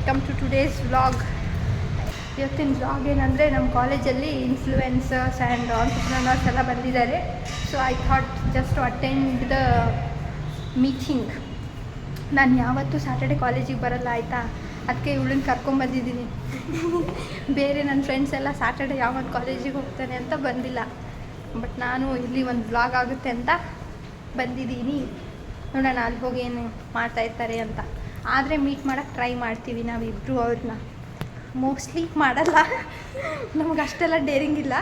Welcome to today's vlog. ಇವತ್ತಿನ vlog ಏನಂದರೆ, ನಮ್ಮ ಕಾಲೇಜಲ್ಲಿ ಇನ್ಫ್ಲೂಯೆನ್ಸರ್ಸ್ ಆ್ಯಂಡ್ ಆಂಟ್ರಪ್ರನರ್ಸ್ ಎಲ್ಲ ಬಂದಿದ್ದಾರೆ. So I thought just to attend the meeting. ನಾನು ಯಾವತ್ತೂ ಸ್ಯಾಟರ್ಡೆ ಕಾಲೇಜಿಗೆ ಬರಲ್ಲ ಆಯಿತಾ, ಅದಕ್ಕೆ ಇವಳನ್ನ ಕರ್ಕೊಂಬಂದಿದ್ದೀನಿ. ಬೇರೆ ನನ್ನ ಫ್ರೆಂಡ್ಸ್ ಎಲ್ಲ ಸ್ಯಾಟರ್ಡೆ ಯಾವತ್ತು ಕಾಲೇಜಿಗೆ ಹೋಗ್ತಾನೆ ಅಂತ ಬಂದಿಲ್ಲ. ಬಟ್ ನಾನು ಇಲ್ಲಿ ಒಂದು ವ್ಲಾಗ್ ಆಗುತ್ತೆ ಅಂತ ಬಂದಿದ್ದೀನಿ. ನೋಡೋಣ ಅಲ್ಲಿ ಹೋಗಿ ಏನು ಮಾಡ್ತಾಯಿರ್ತಾರೆ ಅಂತ. ಆದರೆ ಮೀಟ್ ಮಾಡೋಕ್ಕೆ ಟ್ರೈ ಮಾಡ್ತೀವಿ ನಾವಿಬ್ಬರು ಅವ್ರನ್ನ. ಮೋಸ್ಟ್ಲಿ ಮಾಡಲ್ಲ, ನಮಗೆ ಅಷ್ಟೆಲ್ಲ ಡೇರಿಂಗ್ ಇಲ್ಲ,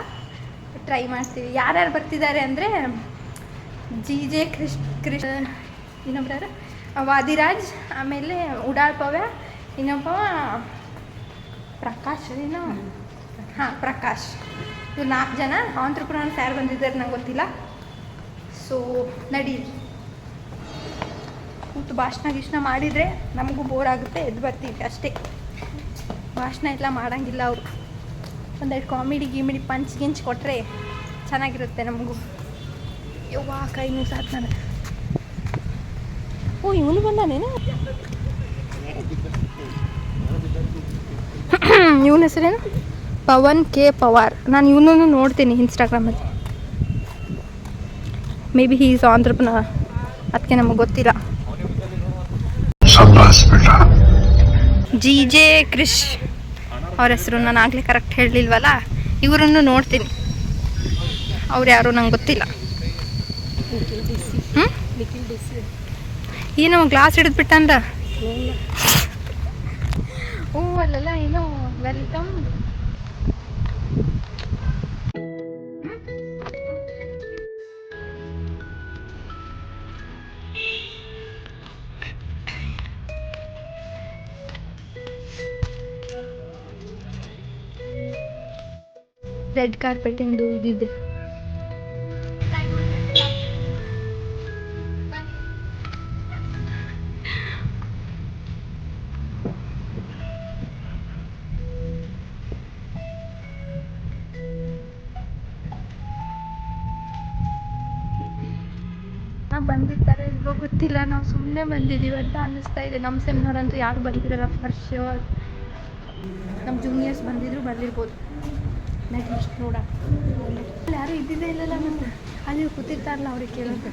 ಟ್ರೈ ಮಾಡ್ತೀವಿ. ಯಾರ್ಯಾರು ಬರ್ತಿದ್ದಾರೆ ಅಂದರೆ ಜೆ ಕೃಷ್ಣ, ಇನ್ನೊಬ್ರು ವಾದಿರಾಜ್, ಆಮೇಲೆ ಉಡಾಳ್ ಪವ್ಯ, ಇನ್ನೊಬ್ಬ ಪ್ರಕಾಶ್ ಏನೋ, ಹಾಂ ಪ್ರಕಾಶ್. ಇವ್ರು 4 ಜನ. ಆಂಟ್ರಪ್ರನರ್ಸ್ ಯಾರು ಬಂದಿದ್ದಾರೆ ನಂಗೆ ಗೊತ್ತಿಲ್ಲ. ಸೊ ನಡೀರಿ, ಕೂತು ಭಾಷಣ ಮಾಡಿದರೆ ನಮಗೂ ಬೋರ್ ಆಗುತ್ತೆ, ಎದ್ದು ಬರ್ತೀವಿ ಅಷ್ಟೇ. ಭಾಷಣ ಎಲ್ಲ ಮಾಡೋಂಗಿಲ್ಲ ಅವರು. ಒಂದೆರಡು ಕಾಮಿಡಿ ಪಂಚ್ ಗಿಂಚ್ ಕೊಟ್ಟರೆ ಚೆನ್ನಾಗಿರುತ್ತೆ ನಮಗೂ. ಯವ್ವಾ ಕೈ ಸಾಕು ನನಗೆ. ಓ ಇವನು ಬಂದಾನೇನು? ಇವನ ಹೆಸರೇನು? ಪವನ್ ಕೆ ಪವಾರ್. ನಾನು ಇವನನ್ನು ನೋಡ್ತೀನಿ ಇನ್ಸ್ಟಾಗ್ರಾಮಲ್ಲಿ. May be he is entrepreneur, ಅದಕ್ಕೆ ನಮಗೆ ಗೊತ್ತಿಲ್ಲ. ಜೆ ಕ್ರಿಶ್ ಅವ್ರ ಹೆಸರು ನಾನು ಆಗಲೇ ಕರೆಕ್ಟ್ ಹೇಳಲಿಲ್ವಲ್ಲ. ಇವರನ್ನು ನೋಡ್ತೀನಿ, ಅವ್ರು ಯಾರು ನಂಗೆ ಗೊತ್ತಿಲ್ಲ. ಏನೋ ಗ್ಲಾಸ್ ಹಿಡಿದ್ಬಿಟ್ಟಂದ. ಓ ಅಲ್ಲೆಲ್ಲ ಏನೋ ವೆಲ್ಕಮ್. ರೆಡ್ ಕಾರ್ಪೆಟಿಂದು ಇದಿದೆ. ಬಂದಿರ್ತಾರೆ ಇಲ್ವೋ ಗೊತ್ತಿಲ್ಲ, ನಾವು ಸುಮ್ಮನೆ ಬಂದಿದ್ದೀವಿ ಅಂತ ಅನ್ನಿಸ್ತಾ ಇದೆ. ನಮ್ಮ ಸೆಮಿನಾರಂತೂ ಯಾರು ಬಂದಿರಲ್ಲ ಫಾರ್ ಶ್ಯೂರ್. ನಮ್ಮ ಜೂನಿಯರ್ಸ್ ಬಂದಿರ್ಬೋದು. ನೆಕ್ಸ್ಟ್ ನೋಡ ಅಲ್ಲಿ ಯಾರು ಇದ್ದಿದ್ದೇ ಇಲ್ಲಲ್ಲ. ಮತ್ತು ಅಲ್ಲಿ ಕೂತಿರ್ತಾರಲ್ಲ ಅವ್ರಿಗೆ ಕೇಳೋದು.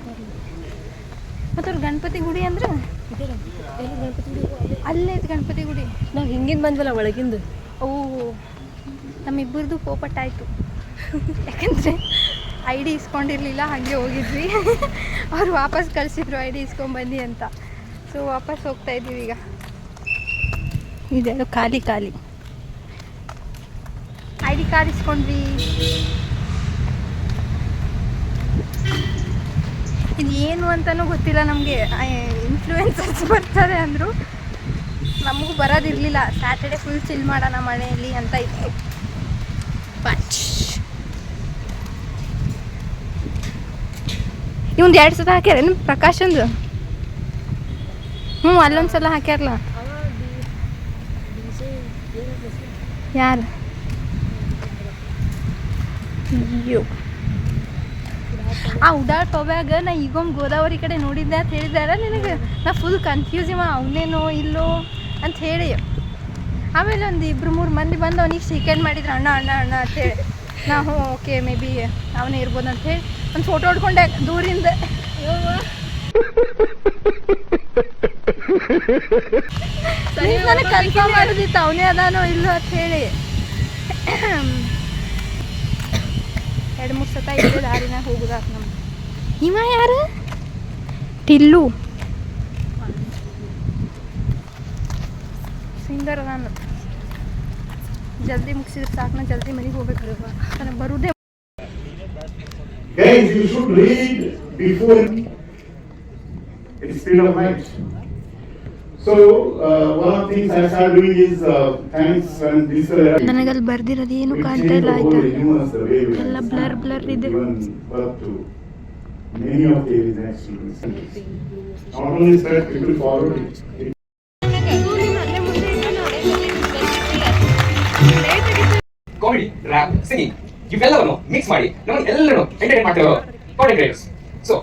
ಮತ್ತು ಅವ್ರು ಗಣಪತಿ ಗುಡಿ ಅಂದ್ರೆ ಅಲ್ಲೇ ಐತೆ ಗಣಪತಿ ಗುಡಿ. ನಾವು ಹಿಂಗಿಂದ ಬಂದ್ವಲ್ಲ ಒಳಗಿಂದ. ಓ ನಮ್ಮಿಬ್ಬರದು ಪೋಪಟ್ಟಾಯಿತು. ಯಾಕಂದರೆ ID ಇಸ್ಕೊಂಡಿರಲಿಲ್ಲ, ಹಾಗೆ ಹೋಗಿದ್ವಿ. ಅವ್ರು ವಾಪಸ್ ಕಳಿಸಿದ್ರು ID ಇಸ್ಕೊಂಬನ್ನಿ ಅಂತ. ಸೊ ವಾಪಸ್ ಹೋಗ್ತಾ ಇದ್ದೀವಿ ಈಗ. ಇದೆಲ್ಲ ಖಾಲಿ ID ಕಾರ್ಡ್ ಇಸ್ಕೊಂಡ್ವಿ. ಇದು ಏನು ಅಂತಲೂ ಗೊತ್ತಿಲ್ಲ ನಮಗೆ. ಇನ್ಫ್ಲೂಯೆನ್ಸರ್ಸ್ ಬರ್ತಾರೆ ಅಂದರು, ನಮಗೂ ಬರೋದಿರಲಿಲ್ಲ. ಸ್ಯಾಟರ್ಡೆ ಫುಲ್ ಚಿಲ್ ಮಾಡೋಣ ಮನೆಯಲ್ಲಿ ಅಂತ ಇತ್ತು. ಬಟ್ ಇವಂದು 2 ಸಲ ಹಾಕ್ಯಾರೇನು ಪ್ರಕಾಶಂದು? ಅಲ್ಲೊಂದು ಸಲ ಹಾಕ್ಯಾರಲ್ಲ. ಯಾರು? ಅಯ್ಯೋ ಆ ಉಡಾಳ್ ಪವ್ಯಾಗ ನಾ ಈಗೊಮ್ಮೆ ಗೋದಾವರಿ ಕಡೆ ನೋಡಿದ್ದೆ ಅಂತ ಹೇಳಿದಾರ ನಿನಗೆ. ನಾ ಫುಲ್ ಕನ್ಫ್ಯೂಸ್ ಅವನೇನೋ ಇಲ್ಲೋ ಅಂತ ಹೇಳಿ. ಆಮೇಲೆ ಒಂದು 2-3 ಮಂದಿ ಬಂದು ಅವನಿಗೆ ಸೀಕೆಂಡ್ ಮಾಡಿದ್ರು, ಅಣ್ಣ ಅಂತೇಳಿ. ನಾವು ಓಕೆ ಮೇ ಬಿ ಅವನೇ ಇರ್ಬೋದು ಅಂತ ಹೇಳಿ ಒಂದು ಫೋಟೋ ಹೊಡ್ಕೊಂಡೆ ದೂರಿಂದ. ನನಗೆ ಕನ್ಫರ್ಮ್ ಮಾಡೋದಿತ್ತು ಅವನೇ ಅದಾನೋ ಇಲ್ಲೋ ಅಂತ ಹೇಳಿ. 2-3 ಸತ ಇಲ್ಲೇ ದಾರಿನಾಗ ಹೋಗುದಾಕ ನಮ್ಗೆ. ಇವ ಯಾರು? ಟಿಲ್ಲು ಸಿಂಗರ್ ನಾನು. ಜಲ್ದಿ ಮುಗಿಸಿದ್ರೆ ಸಾಕು, ನಾ ಜಲ್ದಿ ಮನೆಗೆ ಹೋಗ್ಬೇಕು. ನನಗೆ ಬರುವುದೇ. Guys, you should read before it's speed of light. So, one of the things I started doing is thanks and this. ನನಗಲ್ಲಿ ಬರ್ದಿರೋದು ಏನು ಕಾಣ್ತಾ ಇಲ್ಲ ಆಯ್ತಾ, ಎಲ್ಲ ಬ್ಲರ್ ಇದೆ. Many of the students. Not only that, people forward it. Comedy, rap, singing, ಇವೆಲ್ಲವನ್ನು mix ಮಾಡಿ ನಮಗೆ ಎಲ್ಲರೂ ಎಂಟರ್ಟೈನ್ ಮಾಡ್ತಿರೋ ಕಾಂಟೆಂಟ್ ಕ್ರಿಯೇಟರ್ಸ್. ಸೊ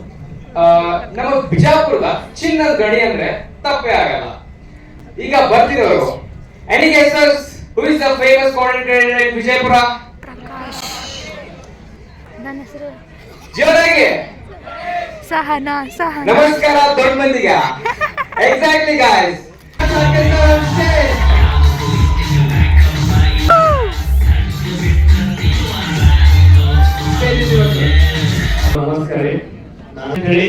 ನಮ್ಮ ಬಿಜಾಪುರದ ಚಿನ್ನದ ಗಣಿ ಅಂದ್ರೆ ತಪ್ಪೇ ಆಗಲ್ಲ. ಈಗ ಬರ್ತಿರೋರು Any guesses? Who is the famous content creator in Vijaypura? Prakash. ನನ್ನ ಹೆಸರು ಜೋರಾಗಿ ಸಹನಾ. ನಮಸ್ಕಾರ ದೊಡ್ಡ ಮಂದಿಗೆ. Exactly guys. ನಮಸ್ಕಾರ ರೀ. ನಾನು ಹೇಳಿ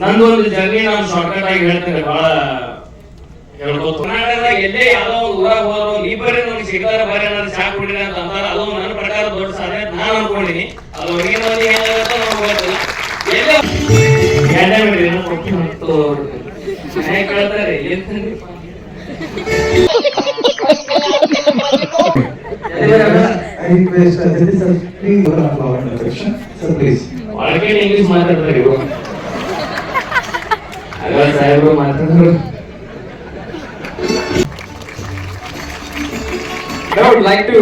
ನಂದು ಒಂದು ಜರ್ನಿ ನಾನು ಶಾರ್ಟ್ಕಟ್ ಆಗಿ ಹೇಳ್ತೇನೆ. ಬಹಳ ಹೇಳ್ಬೋದು. ಕರ್ನಾಟಕದಾಗ ಎಲ್ಲೇ ಯಾವ್ದೋ ಒಂದು ಊರಾಗ ಹೋದ್ರು ಈ ಬರೀ ನಮ್ಗೆ ಸಿಗ್ತಾರ ಬರೀ ಏನಾದ್ರು ಚಾ ಕುಡಿರಿ ಅಂತ ಅಂತಾರ. ಅದು ನನ್ನ ಪ್ರಕಾರ ದೊಡ್ಡ ಸಾಧನೆ ಅಂತ ನಾನು ಅನ್ಕೊಂಡಿನಿ. ಅದು ಹೊರಗಿನ ಮಂದಿ ಹೆಂಗಾಗತ್ತೋ ನಮ್ಗೆ ಗೊತ್ತಿಲ್ಲ. ಎಲ್ಲೇ ಎರಡೇ ಬಿಡ್ರಿ ಕೊಟ್ಟಿ ಮತ್ತು ಮನೆ ಕೇಳ್ತಾರೆ ಏನ್ ತಂದ್ರಿ? I request sir, please open up our question. Sir, please. ಒಳಗೆ ಇಂಗ್ಲಿಷ್ ಮಾತಾಡ್ತಾರೆ ಇವರು. ಅಲ್ಲ ಸಾಹೇಬರು ಮಾತಾಡೋರು. Now I would like to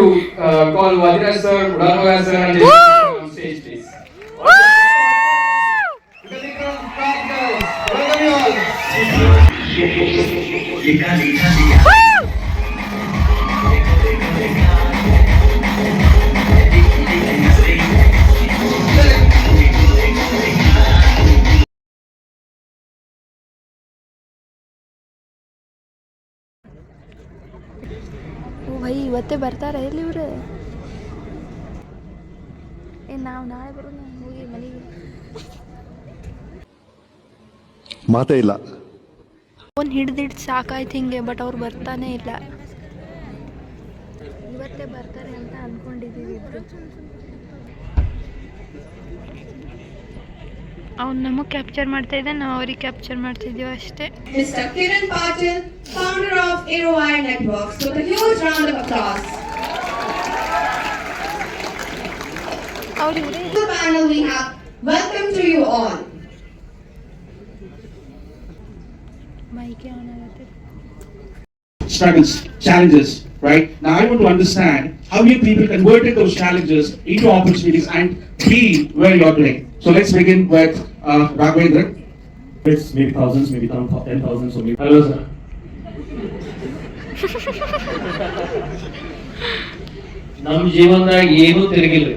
call Vadiraj sir, Mudanoga sir and Jay on stage please. Welcome you all. ಓ ಭೈ ಇವತ್ತೇ ಬರ್ತಾರೆ ಎಲ್ಲಿ ಇವ್ರು? ನಾವು ನಾಳೆ ಬರೋಣ ಹೋಗಿ ಮನೆಗೆ. ಮಾತೇ ಇಲ್ಲ. ಫೋನ್ ಹಿಡ್ದಿಟ್ಟು ಸಾಕಾಯ್ತು ಹಿಂಗೆ, ಬಟ್ ಅವ್ರು ಬರ್ತಾನೆ ಇಲ್ಲ. ಇವತ್ತೇ ಬರ್ತಾರೆ ಅಂತ ಅಂದ್ಕೊಂಡಿದ್ದೀವಿ ಇಬ್ರು. ಅವ್ನು ನಮಗೆ ಕ್ಯಾಪ್ಚರ್ ಮಾಡ್ತಾ ಇದ್ದ, ನಾವು ಅವ್ರಿಗೆ ಕ್ಯಾಪ್ಚರ್ ಮಾಡ್ತಿದ್ದೀವಿ ಅಷ್ಟೇ. Mr. Kiran Patil, founder of AeroWire Networks, with a huge round of applause. ಅವ್ರಿಗೆ The panel we have, welcome to you all. ಮೈಕೆ ಆನ್ ಆಗುತ್ತೆ. struggles, challenges, right? Now I want to understand how you people converted those challenges into opportunities and be where you're today. So let's begin with Raghavendra. It's maybe thousands, maybe 10,000, so maybe. Hello sir. ನಮ್ಮ ಜೀವನದಾಗ ಏನೂ ತಿರುಗಿಲ್ರಿ.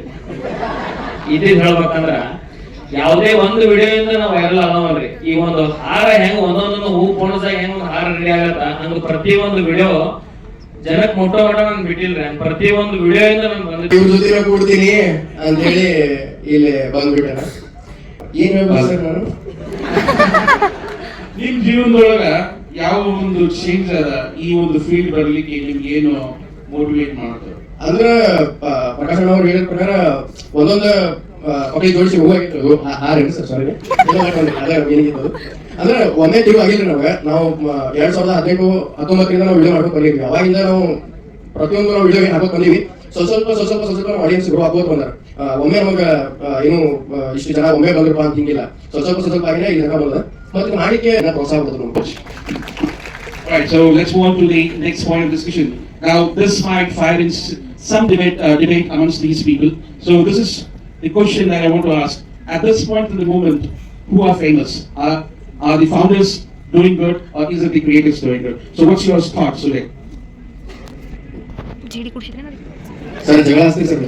ಇದೇ ಹೇಳ್ಬೇಕಂದ್ರ ಯಾವುದೇ ಒಂದು ವಿಡಿಯೋದಿಂದ ನಾವು viral ಆಗವಲ್ರಿ. ಈ ಒಂದು ಹಾರ ಹೆಂಗ್ ಒಂದೊಂದೊಂದು ಹೂ ಪೋಣಸಾಗ ಹೆಂಗ್ ಒಂದು ಹಾರ ರೆಡಿ ಆಗತ್ತ ಹಂಗ ಪ್ರತಿಯೊಂದು ವಿಡಿಯೋ ಜನಕ್ ಮುಟ್ಟೋ ಮಟ್ಟ ನನ್ ಬಿಟ್ಟಿಲ್ರಿ. ಪ್ರತಿಯೊಂದು ವಿಡಿಯೋ ಇಂದ ನನ್ ಬಂದಿತ್ತು. ಇವ್ರ ಜೊತೆ ಕೂಡ್ತೀನಿ ಅಂತ ಹೇಳಿ ಇಲ್ಲಿ ಬಂದ್ಬಿಟ್ಟೆ. ಏನ್ ಹೇಳ್ಬೋದು ಸರ್ ನಾನು? ನಿಮ್ ಜೀವನದೊಳಗ ಯಾವ ಒಂದು ಚೇಂಜ್ ಅದ ಈ ಒಂದು ಫೀಲ್ಡ್ ಬರ್ಲಿಕ್ಕೆ ನಿಮ್ಗೆ ಏನು ಮೋಟಿವೇಟ್ ಮಾಡ್ತಾರೆ? ಅಂದ್ರ ಪ್ರಕಾಶ್ ಅವ್ರು ಹೇಳಿದ ಪ್ರಕಾರ ಒಂದೊಂದು ಪಕ್ಕಿ ಜೋಡಿಸಿ ಹೋಗಿತ್ತು ಹಾರೇನು ಸರ್ ಸಾರಿ ಅದೇ ಏನಿತ್ತು ಅಂದ್ರೆ ಒಂದೇ ತಿಂಗಳು ಆಗಿಲ್ರಿ ನಮ್ಗೆ. ನಾವು 2018-19 ನಾವು ವಿಡಿಯೋ ಮಾಡ್ಕೊಂಡು ಬಂದಿದ್ವಿ. ಅವಾಗಿಂದ ನಾವು ಪ್ರತಿಯೊಂದು ನಾವು ವಿಡಿಯೋ ಹಾಕೋಕ್ ಬಂದೀವಿ. ಸ್ವಲ್ಪ ಆಡಿಯನ್ಸ್ ಗ್ರೋ ಆಗ್ಬೋದು ಬಂದಾರ. ಒಮ್ಮೆ ನಮಗೆ ಏನು ಇಷ್ಟು ಜನ ಒಮ್ಮೆ ಬಂದ್ರಪ್ಪ ಅಂತ ಹಿಂಗಿಲ್ಲ. ಸ್ವಲ್ಪ ಆಗಿನೇ ಇಲ್ಲಿ ತನಕ ಬಂದ ಮತ್ತೆ ಮಾಡಿಕೆ ಪ್ರೋತ್ಸಾಹ ಕೊಡ್ತಾರೆ ನಮ್ಗೆ. Right, so let's move on to the next point of discussion. Now, this might fire in some debate amongst these people. So, this is the question that I want to ask. At this point in the moment, who are famous? Are the founders doing good, or is it the creators doing good? So, what's your thoughts today? ಜೀಡಿ ಕುಡಿಸಿದ್ರೆ ನೋಡಿ sir ಜಗಳ ಹಚ್ತೀರಿ sir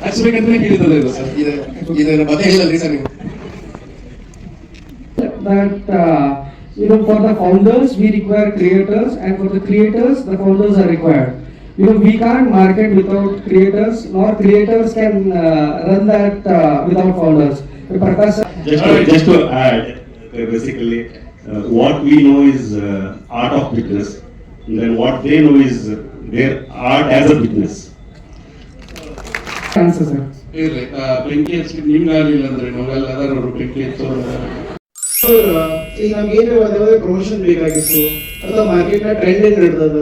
ಹಚ್ಬೇಕಂತಾನೆ ಕೇಳಿದ್ರೆ ಇದು sir. ಇದನ್ನ ಮತ್ತೆ ಹೇಳಿಲ್ಲರಿ sir ನೀವು? That for the founders we require creators, and for the creators the founders are required. We can't market without creators, nor creators can run that without founders. Prakash Just to add, basically, what we know is art of business, and then what they know is their art as a business. answer sir. ಇರ್ಲಿ ಬೆಂಕಿ ಹಚ್ಚಿ ನಿಮ್ಗೆ ಆಗಲಿಲ್ಲ ಅಂದ್ರೆ ನಾವೆಲ್ಲ ಅದರ ಬೆಂಕಿ ಹಚ್ಚೋರು. ಈಗ ನಮ್ಗೆ ಏನು ಯಾವುದೇ ಪ್ರಮೋಷನ್ ಬೇಕಾಗಿತ್ತು ಅಥವಾ ಮಾರ್ಕೆಟ್ ನ ಟ್ರೆಂಡ್ ಏನ್ ನಡ್ದದ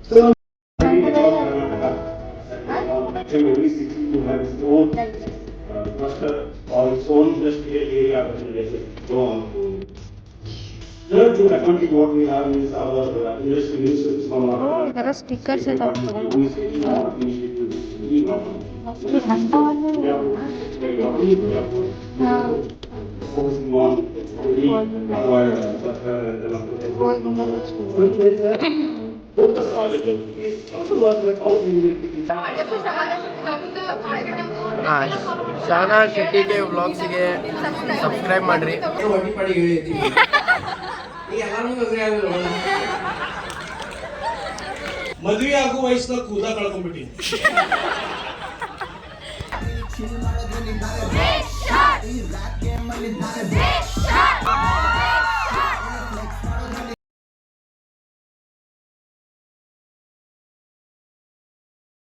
so Every city to have its own cluster or its own industrial area. So, third to accounting what we have is our industry ministries from our stickers focusing on the Shana Shetty ಕೆ ವ್ಲಾಗ್ಸಿಗೆ subscribe ಮಾಡ್ರಿ. ಮದುವೆ ಆಗೋ ವಯಸ್ಸಿನ ಕೂದ ಕಳ್ಕೊಂಡ್ಬಿಟ್ಟಿ. Big shot!